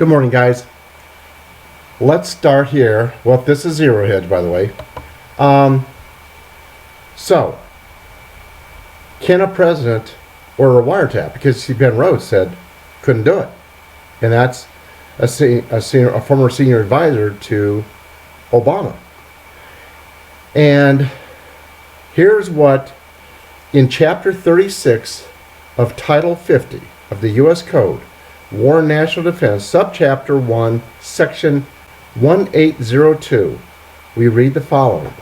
Good morning, guys. Let's start here. Well, this is zero hedge, by the way. So, can a president order a wiretap? Because Ben Rhodes said couldn't do it, and that's a former senior advisor to Obama. And here's what, in Chapter 36 of Title 50 of the U.S. Code, War and National Defense, Subchapter 1, Section 1802, we read the following.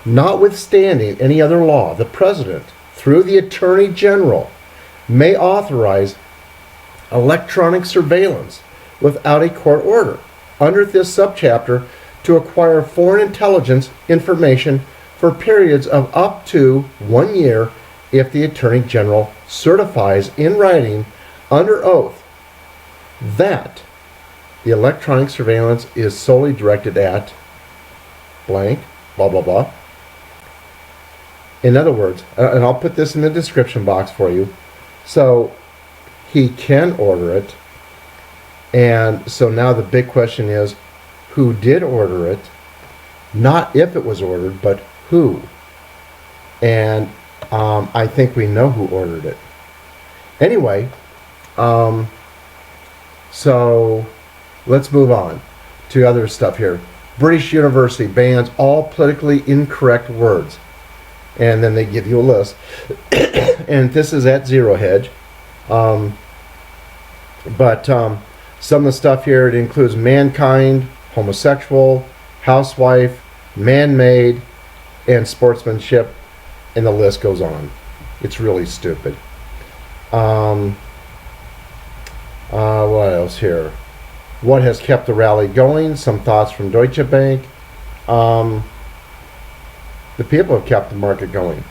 Notwithstanding any other law, the President, through the Attorney General, may authorize electronic surveillance without a court order under this subchapter to acquire foreign intelligence information for periods of up to 1 year if the Attorney General certifies in writing under oath that the electronic surveillance is solely directed at blank, blah, blah, blah. In other words, and I'll put this in the description box for you, so he can order it. And so now the big question is, who did order it? Not if it was ordered, but who. And I think we know who ordered it. Anyway, so let's move on to other stuff here. British University bans all politically incorrect words. And then they give you a list. And this is at zero hedge. But some of the stuff here, it includes mankind, homosexual, housewife, man-made, and sportsmanship. And the list goes on. It's really stupid. What else here? What has kept the rally going? Some thoughts from Deutsche Bank. The people have kept the market going.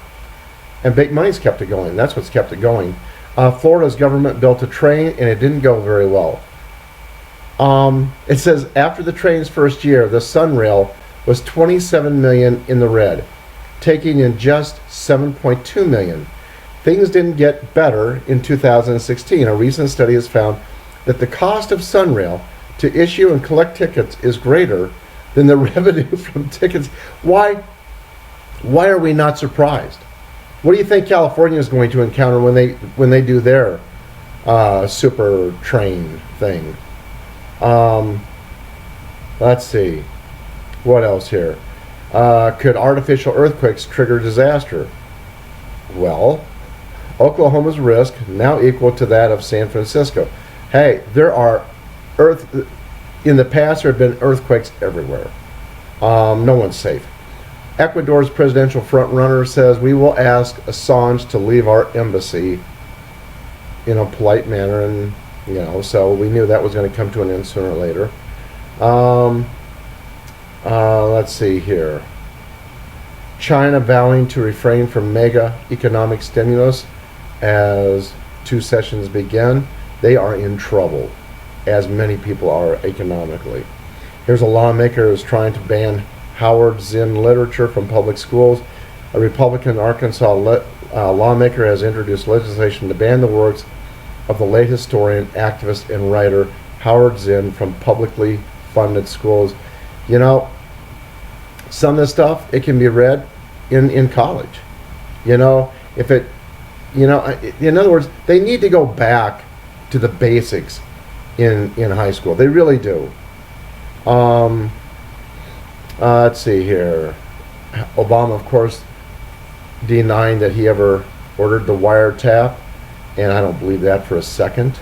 And big money's kept it going. That's what's kept it going. Florida's government built a train, and it didn't go very well. It says after the train's first year, the Sunrail was 27 million in the red, taking in just 7.2 million. Things didn't get better in 2016. A recent study has found that the cost of Sunrail to issue and collect tickets is greater than the revenue from tickets. Why are we not surprised? What do you think California is going to encounter when they do their super train thing? Let's see. What else here? Could artificial earthquakes trigger disaster? Well, Oklahoma's risk now equal to that of San Francisco. Hey, there are in the past there have been earthquakes everywhere. No one's safe. Ecuador's presidential frontrunner says we will ask Assange to leave our embassy in a polite manner, and so we knew that was going to come to an end sooner or later. Let's see here. China vowing to refrain from mega economic stimulus as two sessions begin. They are in trouble, as many people are economically. Here's a lawmaker who's trying to ban Howard Zinn literature from public schools. A Republican Arkansas lawmaker has introduced legislation to ban the works of the late historian, activist, and writer Howard Zinn from publicly funded schools. Some of this stuff, it can be read in college. In other words, they need to go back to the basics in high school. They really do. Let's see here. Obama, of course, denying that he ever ordered the wiretap, and I don't believe that for a second.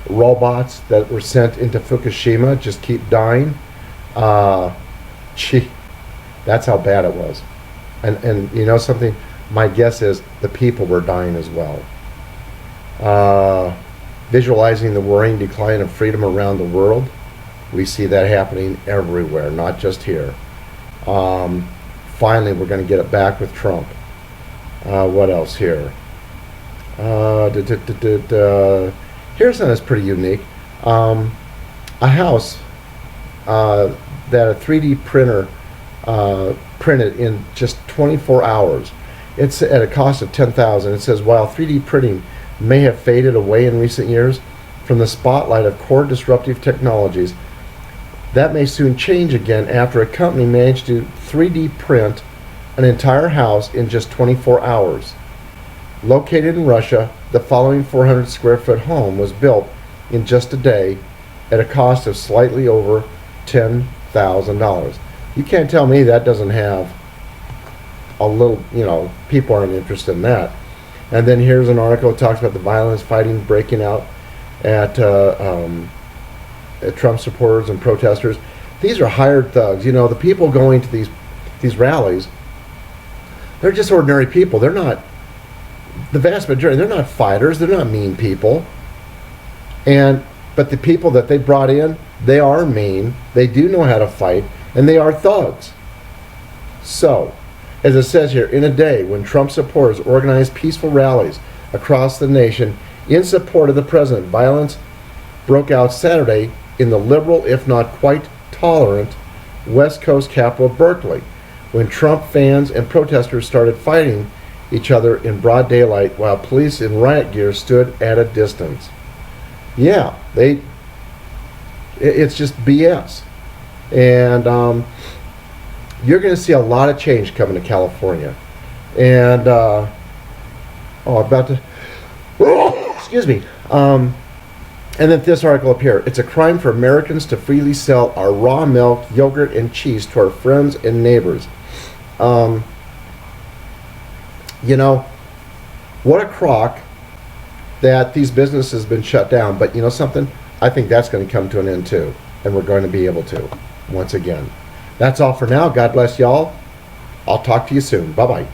Robots that were sent into Fukushima just keep dying. That's how bad it was. And you know something? My guess is the people were dying as well. Visualizing the worrying decline of freedom around the world. We see that happening everywhere, not just here. Finally, we're going to get it back with Trump. What else here? Here's something that's pretty unique. A house that a 3D printer printed in just 24 hours. It's at a cost of $10,000. It says, while 3D printing may have faded away in recent years from the spotlight of core disruptive technologies, that may soon change again after a company managed to 3D print an entire house in just 24 hours. Located in Russia, the following 400 square foot home was built in just a day at a cost of slightly over $10,000. You can't tell me that doesn't have a little, people aren't interested in that. And then here's an article that talks about the violence, fighting, breaking out at Trump supporters and protesters. These are hired thugs. The people going to these rallies, they're just ordinary people. They're not, the vast majority, they're not fighters. They're not mean people. But the people that they brought in, they are mean. They do know how to fight, and they are thugs. So, as it says here, in a day when Trump supporters organized peaceful rallies across the nation in support of the president, violence broke out Saturday in the liberal, if not quite tolerant, West Coast capital of Berkeley, when Trump fans and protesters started fighting each other in broad daylight while police in riot gear stood at a distance. Yeah, it's just BS. And you're going to see a lot of change coming to California. And, excuse me. And then this article up here. It's a crime for Americans to freely sell our raw milk, yogurt, and cheese to our friends and neighbors. What a crock that these businesses have been shut down. But you know something? I think that's going to come to an end too. And we're going to be able to, once again. That's all for now. God bless y'all. I'll talk to you soon. Bye-bye.